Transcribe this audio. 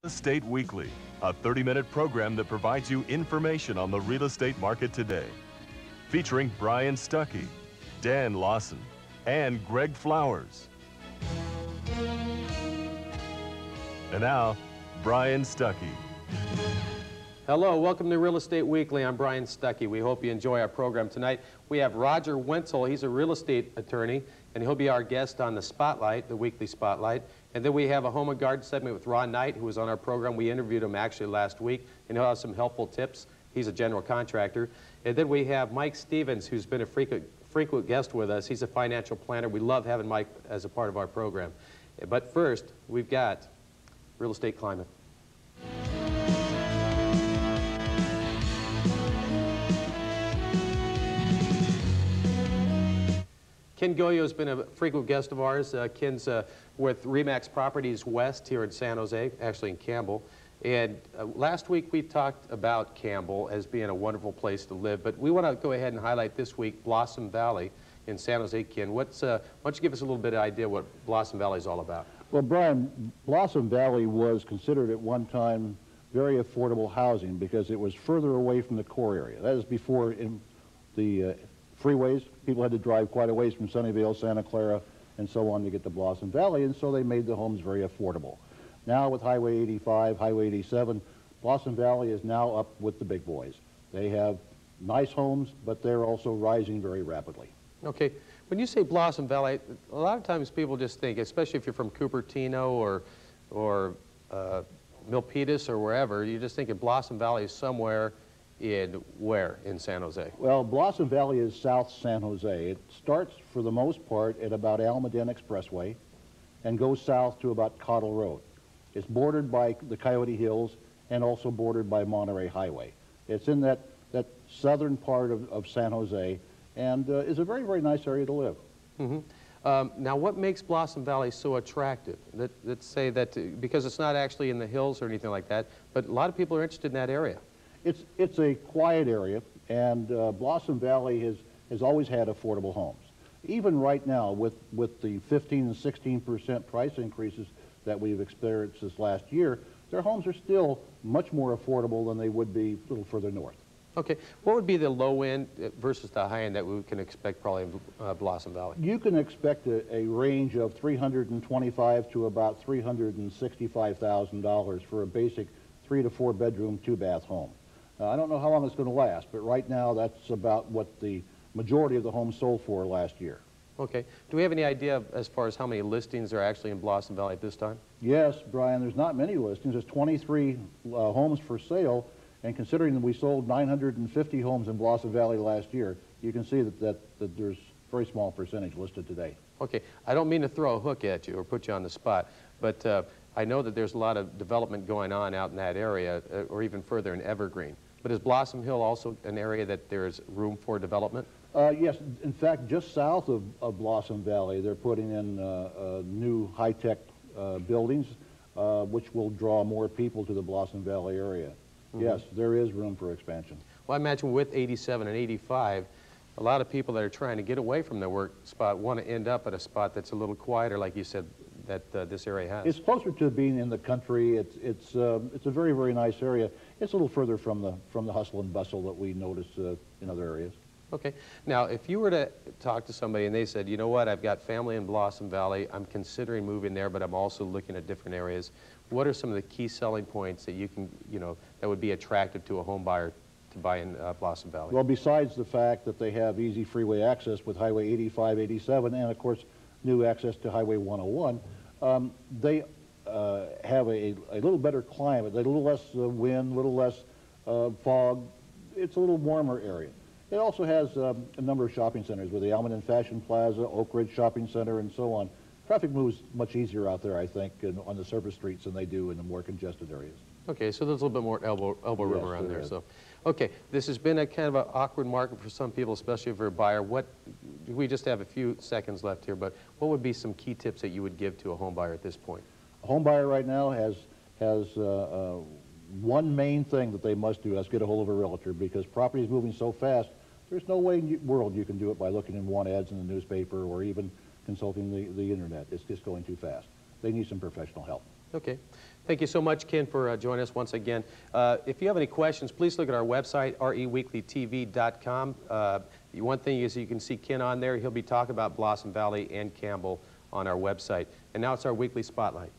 Estate Weekly, a 30-minute program that provides you information on the real estate market today. Featuring Brian Stuckey, Dan Lawson, and Greg Flowers. And now, Brian Stuckey. Hello, welcome to Real Estate Weekly. I'm Brian Stuckey. We hope you enjoy our program tonight. We have Roger Wenzel. He's a real estate attorney, and he'll be our guest on the Spotlight, the weekly Spotlight. And then we have a Home and Garden segment with Ron Knight, who was on our program. We interviewed him actually last week, and he'll have some helpful tips. He's a general contractor. And then we have Mike Stevens, who's been a frequent guest with us. He's a financial planner. We love having Mike as a part of our program. But first, we've got real estate climate. Ken Goyeau has been a frequent guest of ours. Ken's with Remax Properties West here in San Jose, actually in Campbell. And last week we talked about Campbell as being a wonderful place to live, but we want to go ahead and highlight this week Blossom Valley in San Jose. Ken, why don't you give us a little bit of idea what Blossom Valley is all about? Well, Brian, Blossom Valley was considered at one time very affordable housing because it was further away from the core area. That is before in the freeways. People had to drive quite a ways from Sunnyvale, Santa Clara, and so on to get to Blossom Valley, and so they made the homes very affordable. Now with Highway 85, Highway 87, Blossom Valley is now up with the big boys. They have nice homes, but they're also rising very rapidly. Okay. When you say Blossom Valley, a lot of times people just think, especially if you're from Cupertino or Milpitas or wherever, you just think of Blossom Valley is somewhere in where in San Jose? Well, Blossom Valley is South San Jose. It starts for the most part at about Almaden Expressway and goes south to about Cottle Road. It's bordered by the Coyote Hills and also bordered by Monterey Highway. It's in that southern part of San Jose and is a very, very nice area to live. Mm-hmm. Now, what makes Blossom Valley so attractive? Let's say that, because it's not actually in the hills or anything like that, but a lot of people are interested in that area. It's a quiet area, and Blossom Valley has always had affordable homes. Even right now, with the 15 and 16% price increases that we've experienced this last year, their homes are still much more affordable than they would be a little further north. Okay. What would be the low end versus the high end that we can expect probably in Blossom Valley? You can expect a range of $325,000 to about $365,000 for a basic 3 to 4 bedroom, 2-bath home. I don't know how long it's going to last, but right now that's about what the majority of the homes sold for last year. Okay. Do we have any idea as far as how many listings are actually in Blossom Valley at this time? Yes, Brian, there's not many listings. There's 23 homes for sale, and considering that we sold 950 homes in Blossom Valley last year, you can see that there's a very small percentage listed today. Okay. I don't mean to throw a hook at you or put you on the spot, but I know that there's a lot of development going on out in that area, or even further in Evergreen. But is Blossom Hill also an area that there's room for development? Yes. In fact, just south of Blossom Valley, they're putting in new high-tech buildings, which will draw more people to the Blossom Valley area. Mm-hmm. Yes, there is room for expansion. Well, I imagine with 87 and 85, a lot of people that are trying to get away from their work spot want to end up at a spot that's a little quieter, like you said, that this area has. It's closer to being in the country. It's a very, very nice area. It's a little further from the hustle and bustle that we notice in other areas. Okay. Now, if you were to talk to somebody and they said, you know what, I've got family in Blossom Valley, I'm considering moving there, but I'm also looking at different areas, what are some of the key selling points that you can, that would be attractive to a home buyer to buy in Blossom Valley? Well, besides the fact that they have easy freeway access with Highway 85, 87, and of course new access to Highway 101, they have a little better climate, a little less wind, a little less fog. It's a little warmer area. It also has a number of shopping centers with the Almaden Fashion Plaza, Oak Ridge Shopping Center, and so on. Traffic moves much easier out there, I think, on the surface streets than they do in the more congested areas. Okay, so there's a little bit more elbow room around there. So, okay, this has been a kind of an awkward market for some people, especially for a buyer. We just have a few seconds left here, but what would be some key tips that you would give to a home buyer at this point? A home buyer right now has one main thing that they must do. That's get a hold of a realtor, because property is moving so fast. There's no way in the world you can do it by looking in want ads in the newspaper or even consulting the internet. It's just going too fast. They need some professional help. Okay. Thank you so much, Ken, for joining us once again. If you have any questions, please look at our website, reweeklytv.com. One thing is you can see Ken on there. He'll be talking about Blossom Valley and Campbell on our website. And now it's our weekly spotlight.